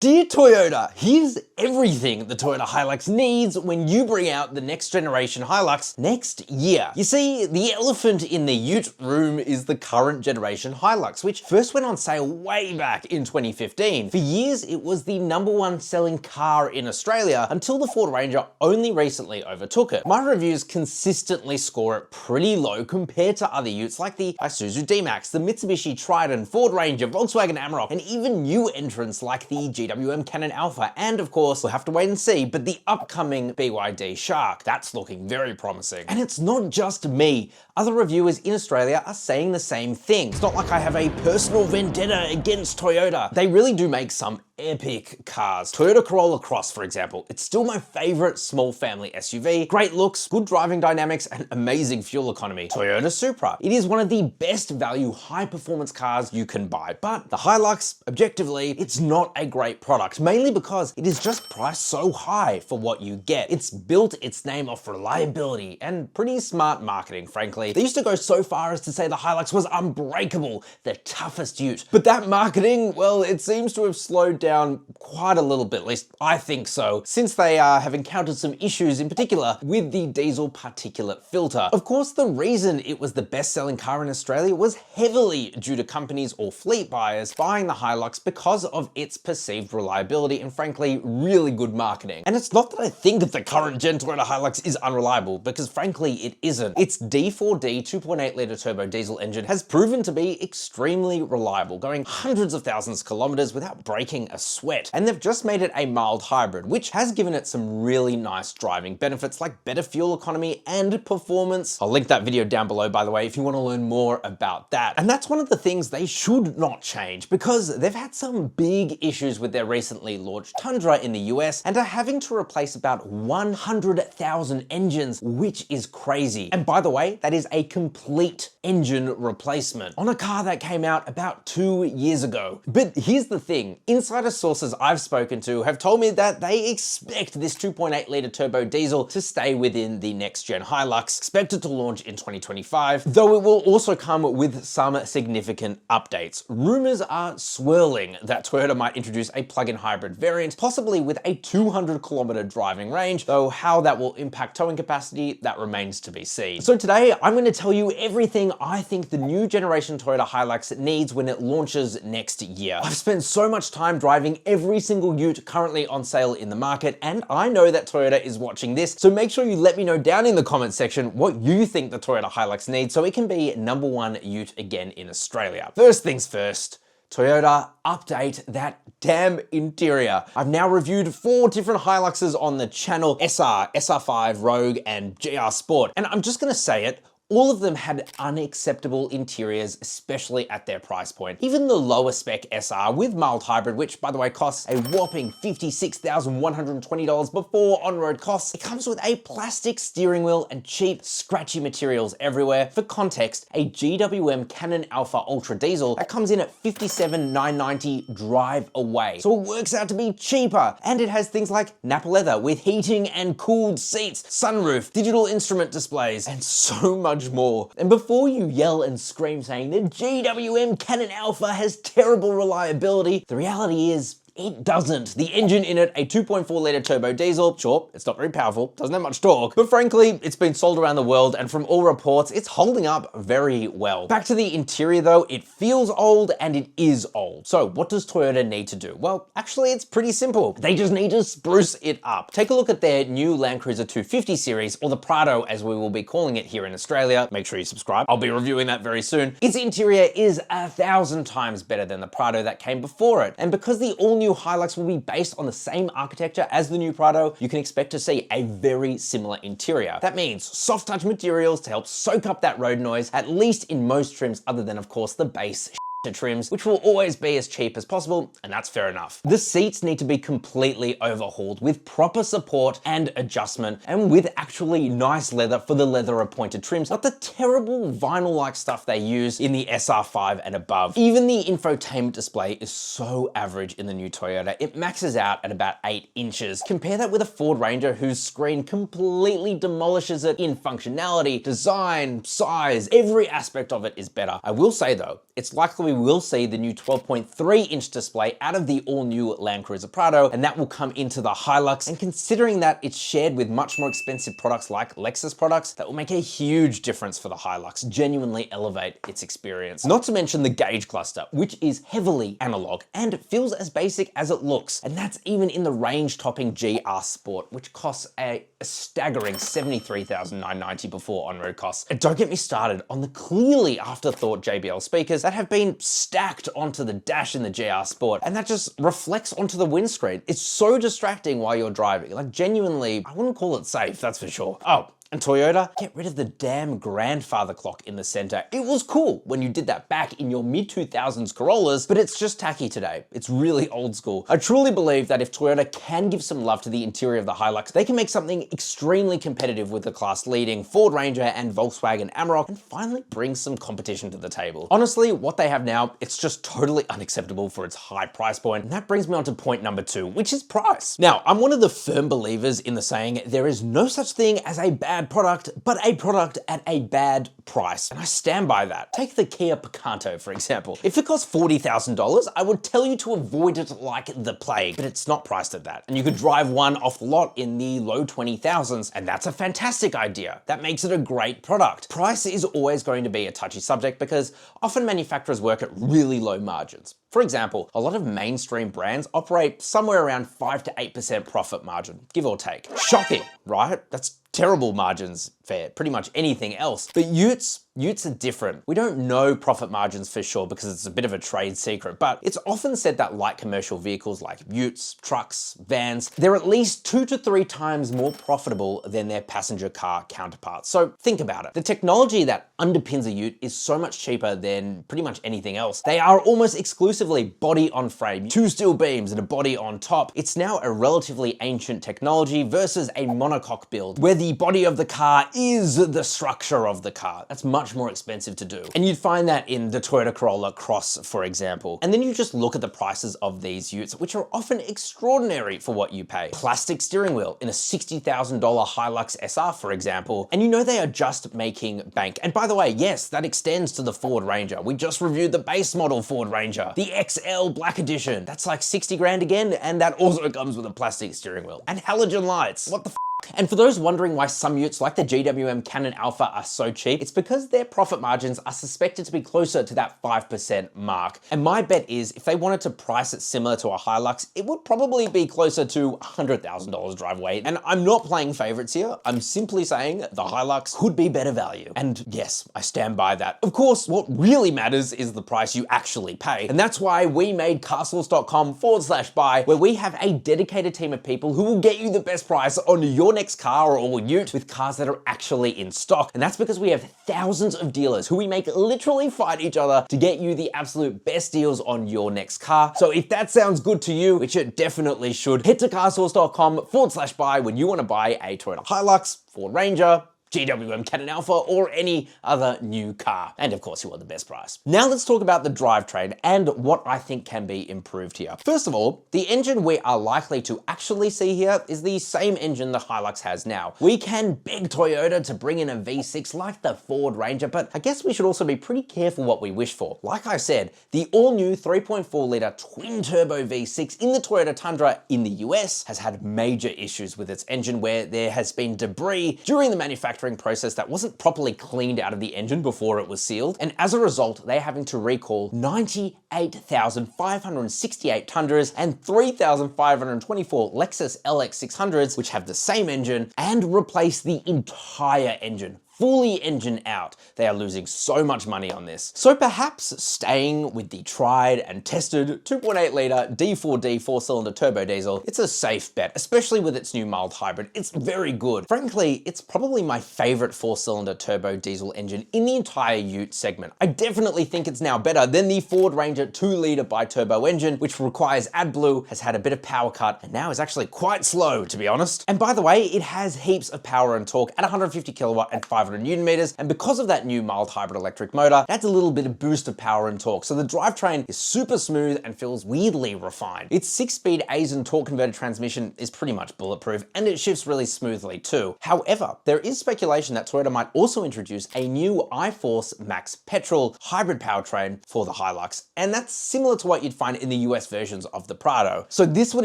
Dear Toyota, here's everything the Toyota HiLux needs when you bring out the next generation HiLux next year. You see, the elephant in the Ute room is the current generation HiLux, which first went on sale way back in 2015. For years, it was the #1 selling car in Australia until the Ford Ranger only recently overtook it. My reviews consistently score it pretty low compared to other Utes like the Isuzu D-Max, the Mitsubishi Triton, Ford Ranger, Volkswagen Amarok, and even new entrants like the GWM Cannon Alpha, and of course, we'll have to wait and see, but the upcoming BYD Shark. That's looking very promising. And it's not just me. Other reviewers in Australia are saying the same thing. It's not like I have a personal vendetta against Toyota. They really do make some epic cars. Toyota Corolla Cross, for example, it's still my favorite small family SUV. Great looks, good driving dynamics, and amazing fuel economy. Toyota Supra, it is one of the best value, high performance cars you can buy. But the HiLux, objectively, it's not a great product, mainly because it is just priced so high for what you get. It's built its name off reliability and pretty smart marketing, frankly. They used to go so far as to say the HiLux was unbreakable, the toughest Ute. But that marketing, well, it seems to have slowed down quite a little bit, at least I think so, since they have encountered some issues in particular with the diesel particulate filter. Of course, the reason it was the best-selling car in Australia was heavily due to companies or fleet buyers buying the HiLux because of its perceived reliability and frankly, really good marketing. And it's not that I think the current gen Toyota HiLux is unreliable, because frankly, it isn't. Its D4D 2.8 litre turbo diesel engine has proven to be extremely reliable, going hundreds of thousands of kilometers without breaking a sweat. And they've just made it a mild hybrid, which has given it some really nice driving benefits like better fuel economy and performance. I'll link that video down below, by the way, if you want to learn more about that. And that's one of the things they should not change, because they've had some big issues with their recently launched Tundra in the US and are having to replace about 100,000 engines, which is crazy. And by the way, that is a complete engine replacement on a car that came out about 2 years ago. But here's the thing, insider sources I've spoken to have told me that they expect this 2.8 litre turbo diesel to stay within the next gen HiLux, expected to launch in 2025, though it will also come with some significant updates. Rumors are swirling that Toyota might introduce a plug-in hybrid variant, possibly with a 200-kilometer driving range, though how that will impact towing capacity, that remains to be seen. So today, I'm going to tell you everything I think the new generation Toyota HiLux needs when it launches next year. I've spent so much time driving every single Ute currently on sale in the market, and I know that Toyota is watching this, so make sure you let me know down in the comment section what you think the Toyota HiLux needs so it can be #1 Ute again in Australia. First things first, Toyota, update that damn interior. I've now reviewed 4 different HiLuxes on the channel, SR, SR5, Rogue, and GR Sport, and I'm just gonna say it, all of them had unacceptable interiors, especially at their price point. Even the lower spec SR with mild hybrid, which by the way costs a whopping $56,120 before on-road costs, it comes with a plastic steering wheel and cheap, scratchy materials everywhere. For context, a GWM Cannon Alpha Ultra Diesel that comes in at $57,990 drive away. So it works out to be cheaper, and it has things like Napa leather with heating and cooled seats, sunroof, digital instrument displays, and so much more. And before you yell and scream saying the GWM Cannon Alpha has terrible reliability, the reality is it doesn't. The engine in it, a 2.4 litre turbo diesel, sure, it's not very powerful, doesn't have much torque, but frankly, it's been sold around the world, and from all reports, it's holding up very well. Back to the interior though, it feels old and it is old. So what does Toyota need to do? Well, actually, it's pretty simple. They just need to spruce it up. Take a look at their new Land Cruiser 250 series, or the Prado as we will be calling it here in Australia. Make sure you subscribe. I'll be reviewing that very soon. Its interior is 1,000 times better than the Prado that came before it. And because the all-new HiLux will be based on the same architecture as the new Prado, you can expect to see a very similar interior. That means soft touch materials to help soak up that road noise, at least in most trims other than of course the base trims, which will always be as cheap as possible, and that's fair enough. The seats need to be completely overhauled with proper support and adjustment, and with actually nice leather for the leather appointed trims, not the terrible vinyl-like stuff they use in the SR5 and above. Even the infotainment display is so average in the new Toyota, it maxes out at about 8 inches. Compare that with a Ford Ranger whose screen completely demolishes it in functionality, design, size, every aspect of it is better. I will say though, it's likely we will see the new 12.3-inch display out of the all-new Land Cruiser Prado, and that will come into the Hilux. And considering that it's shared with much more expensive products like Lexus products, that will make a huge difference for the Hilux, genuinely elevate its experience. Not to mention the gauge cluster, which is heavily analog and feels as basic as it looks. And that's even in the range-topping GR Sport, which costs a staggering $73,990 before on-road costs. And don't get me started on the clearly afterthought JBL speakers that have been stacked onto the dash in the GR Sport, and that just reflects onto the windscreen. It's so distracting while you're driving. Like, genuinely, I wouldn't call it safe, that's for sure. Oh, and Toyota, get rid of the damn grandfather clock in the center. It was cool when you did that back in your mid-2000s Corollas, but it's just tacky today. It's really old school. I truly believe that if Toyota can give some love to the interior of the Hilux, they can make something extremely competitive with the class-leading Ford Ranger and Volkswagen Amarok and finally bring some competition to the table. Honestly, what they have now, it's just totally unacceptable for its high price point, and that brings me on to point number 2, which is price. Now, I'm one of the firm believers in the saying, there is no such thing as a bad product, but a product at a bad price. And I stand by that. Take the Kia Picanto, for example. If it cost $40,000, I would tell you to avoid it like the plague, but it's not priced at that. And you could drive one off the lot in the low 20,000s, and that's a fantastic idea. That makes it a great product. Price is always going to be a touchy subject because often manufacturers work at really low margins. For example, a lot of mainstream brands operate somewhere around 5 to 8% profit margin, give or take. Shocking, right? That's terrible margins for pretty much anything else. But Utes are different. We don't know profit margins for sure because it's a bit of a trade secret, but it's often said that light commercial vehicles like Utes, trucks, vans, they're at least 2 to 3 times more profitable than their passenger car counterparts. So think about it. The technology that underpins a Ute is so much cheaper than pretty much anything else. They are almost exclusively body on frame, 2 steel beams and a body on top. It's now a relatively ancient technology versus a monocoque build where the body of the car is the structure of the car. That's much more expensive to do. And you'd find that in the Toyota Corolla Cross, for example. And then you just look at the prices of these Utes, which are often extraordinary for what you pay. Plastic steering wheel in a $60,000 Hilux SR, for example, and you know they are just making bank. And by the way, yes, that extends to the Ford Ranger. We just reviewed the base model Ford Ranger, the XL Black Edition. That's like 60 grand again, and that also comes with a plastic steering wheel and halogen lights. What the f? And for those wondering why some Utes like the GWM Cannon Alpha are so cheap, it's because their profit margins are suspected to be closer to that 5% mark. And my bet is if they wanted to price it similar to a Hilux, it would probably be closer to $100,000 drive weight. And I'm not playing favorites here. I'm simply saying the Hilux could be better value. And yes, I stand by that. Of course, what really matters is the price you actually pay. And that's why we made CarSauce.com/buy, where we have a dedicated team of people who will get you the best price on your next car or Ute with cars that are actually in stock. And that's because we have thousands of dealers who we make literally fight each other to get you the absolute best deals on your next car. So if that sounds good to you, which it definitely should, head to CarSauce.com/buy when you want to buy a Toyota HiLux, Ford Ranger, GWM Cannon Alpha, or any other new car. And of course, you want the best price. Now let's talk about the drivetrain and what I think can be improved here. First of all, the engine we are likely to actually see here is the same engine the Hilux has now. We can beg Toyota to bring in a V6 like the Ford Ranger, but I guess we should also be pretty careful what we wish for. Like I said, the all-new 3.4-litre twin-turbo V6 in the Toyota Tundra in the US has had major issues with its engine where there has been debris during the manufacturing process that wasn't properly cleaned out of the engine before it was sealed. And as a result, they're having to recall 98,568 Tundras and 3,524 Lexus LX600s, which have the same engine, and replace the entire engine. Fully engine out. They are losing so much money on this. So perhaps staying with the tried and tested 2.8-litre D4D 4-cylinder turbo diesel, it's a safe bet, especially with its new mild hybrid. It's very good. Frankly, it's probably my favorite 4-cylinder turbo diesel engine in the entire Ute segment. I definitely think it's now better than the Ford Ranger 2-litre bi-turbo engine, which requires AdBlue, has had a bit of power cut, and now is actually quite slow, to be honest. And by the way, it has heaps of power and torque at 150 kilowatt and 500 500 Newton meters, and because of that new mild hybrid electric motor, that's a little bit of boost of power and torque. So the drivetrain is super smooth and feels weirdly refined. Its 6-speed Asian torque converter transmission is pretty much bulletproof, and it shifts really smoothly too. However, there is speculation that Toyota might also introduce a new iForce Max petrol hybrid powertrain for the HiLux, and that's similar to what you'd find in the US versions of the Prado. So this would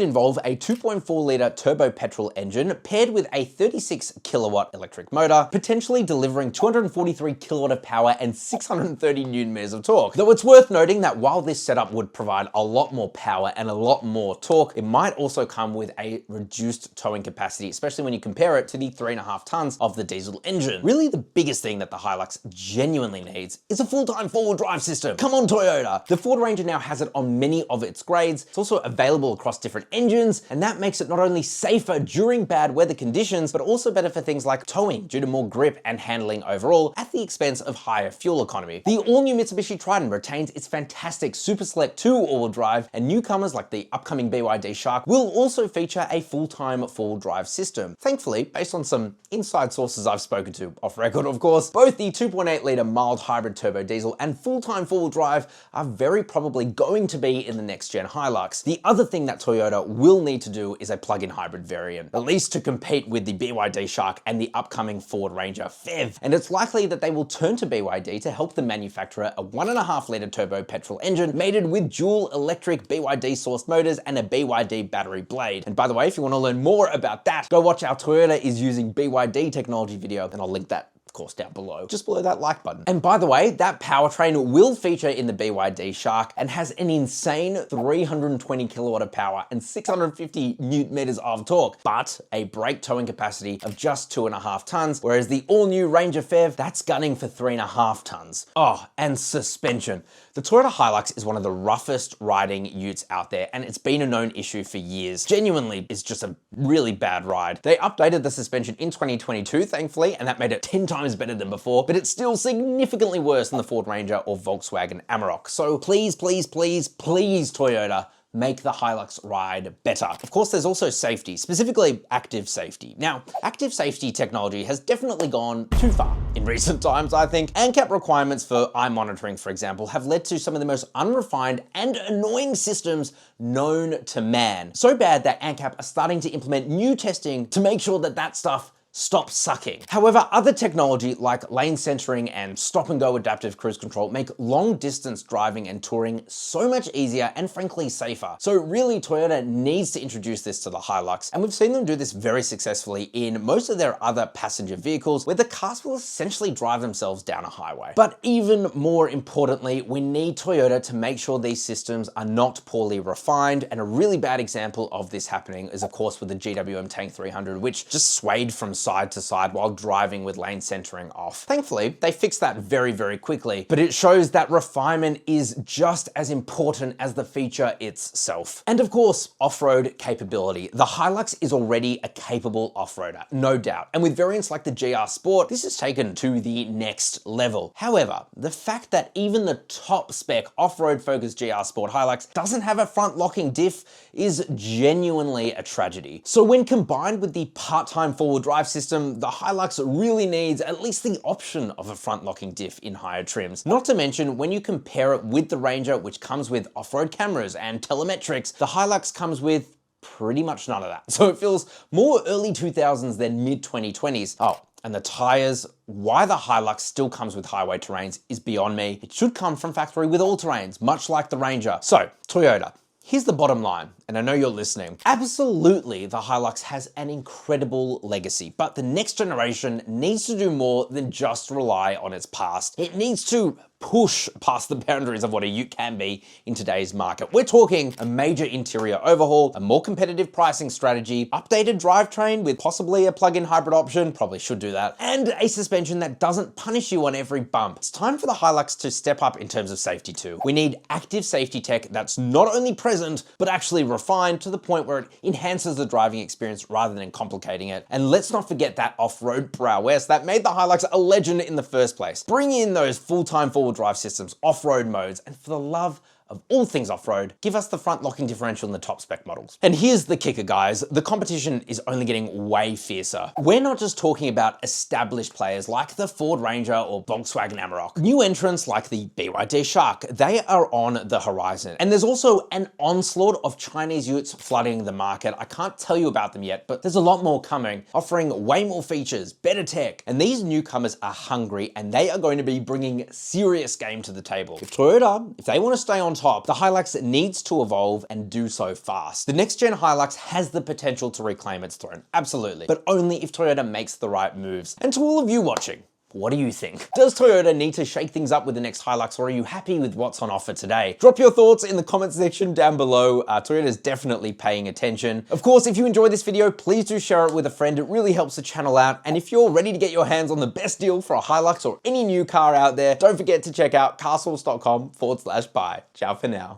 involve a 2.4 litre turbo petrol engine paired with a 36 kilowatt electric motor, potentially delivering 243 kilowatt of power and 630 Newton meters of torque. Though it's worth noting that while this setup would provide a lot more power and a lot more torque, it might also come with a reduced towing capacity, especially when you compare it to the 3.5 tons of the diesel engine. Really, the biggest thing that the HiLux genuinely needs is a full-time four-wheel drive system. Come on, Toyota! The Ford Ranger now has it on many of its grades. It's also available across different engines, and that makes it not only safer during bad weather conditions, but also better for things like towing due to more grip and handling overall at the expense of higher fuel economy. The all-new Mitsubishi Triton retains its fantastic Super Select 2 all-wheel drive, and newcomers like the upcoming BYD Shark will also feature a full-time four-wheel drive system. Thankfully, based on some inside sources I've spoken to, off record of course, both the 2.8 litre mild hybrid turbo diesel and full-time four-wheel drive are very probably going to be in the next-gen HiLux. The other thing that Toyota will need to do is a plug-in hybrid variant, at least to compete with the BYD Shark and the upcoming Ford Ranger PHEV. And it's likely that they will turn to BYD to help them manufacture a 1.5 litre turbo petrol engine mated with dual electric BYD sourced motors and a BYD battery blade. And by the way, if you want to learn more about that, go watch our Toyota is using BYD technology video, and I'll link that course down below, just below that like button. And by the way, that powertrain will feature in the BYD Shark and has an insane 320 kilowatt of power and 650 Newton meters of torque, but a brake towing capacity of just 2.5 tons, whereas the all-new Ranger PHEV, that's gunning for 3.5 tons. Oh, and suspension. The Toyota HiLux is one of the roughest riding utes out there, and it's been a known issue for years. Genuinely, it's just a really bad ride. They updated the suspension in 2022, thankfully, and that made it 10 times better than before, but it's still significantly worse than the Ford Ranger or Volkswagen Amarok. So please, please, please, please, Toyota, make the HiLux ride better. Of course, there's also safety, specifically active safety. Now, active safety technology has definitely gone too far in recent times, I think. ANCAP requirements for eye monitoring, for example, have led to some of the most unrefined and annoying systems known to man. So bad that ANCAP are starting to implement new testing to make sure that that stuff stop sucking. However, other technology like lane centering and stop and go adaptive cruise control make long distance driving and touring so much easier and frankly safer. So really, Toyota needs to introduce this to the HiLux, and we've seen them do this very successfully in most of their other passenger vehicles where the cars will essentially drive themselves down a highway. But even more importantly, we need Toyota to make sure these systems are not poorly refined, and a really bad example of this happening is of course with the GWM Tank 300, which just swayed from side to side while driving with lane centering off. Thankfully, they fixed that very, very quickly, but it shows that refinement is just as important as the feature itself. And of course, off-road capability. The HiLux is already a capable off-roader, no doubt. And with variants like the GR Sport, this is taken to the next level. However, the fact that even the top spec off-road focused GR Sport HiLux doesn't have a front locking diff is genuinely a tragedy. So when combined with the part-time four-wheel drive system, the HiLux really needs at least the option of a front locking diff in higher trims. Not to mention, when you compare it with the Ranger, which comes with off-road cameras and telemetrics, the HiLux comes with pretty much none of that. So it feels more early 2000s than mid 2020s. Oh, and the tires, why the HiLux still comes with highway terrains is beyond me. It should come from factory with all terrains, much like the Ranger. So, Toyota, here's the bottom line, and I know you're listening. Absolutely, the HiLux has an incredible legacy, but the next generation needs to do more than just rely on its past. It needs to push past the boundaries of what a Ute can be in today's market. We're talking a major interior overhaul, a more competitive pricing strategy, updated drivetrain with possibly a plug-in hybrid option, probably should do that, and a suspension that doesn't punish you on every bump. It's time for the HiLux to step up in terms of safety too. We need active safety tech that's not only present, but actually refined to the point where it enhances the driving experience rather than complicating it. And let's not forget that off-road prowess that made the HiLux a legend in the first place. Bring in those full-time four-wheel drive systems, off-road modes, and for the love of all things off-road, give us the front locking differential in the top spec models. And here's the kicker, guys. The competition is only getting way fiercer. We're not just talking about established players like the Ford Ranger or Volkswagen Amarok. New entrants like the BYD Shark, they are on the horizon. And there's also an onslaught of Chinese Utes flooding the market. I can't tell you about them yet, but there's a lot more coming, offering way more features, better tech. And these newcomers are hungry and they are going to be bringing serious game to the table. If Toyota, if they want to stay on top, the HiLux needs to evolve and do so fast. The next gen HiLux has the potential to reclaim its throne, absolutely, but only if Toyota makes the right moves. And to all of you watching, what do you think? Does Toyota need to shake things up with the next HiLux, or are you happy with what's on offer today? Drop your thoughts in the comment section down below. Toyota's definitely paying attention. Of course, if you enjoyed this video, please do share it with a friend. It really helps the channel out. And if you're ready to get your hands on the best deal for a HiLux or any new car out there, don't forget to check out carsauce.com/buy. Ciao for now.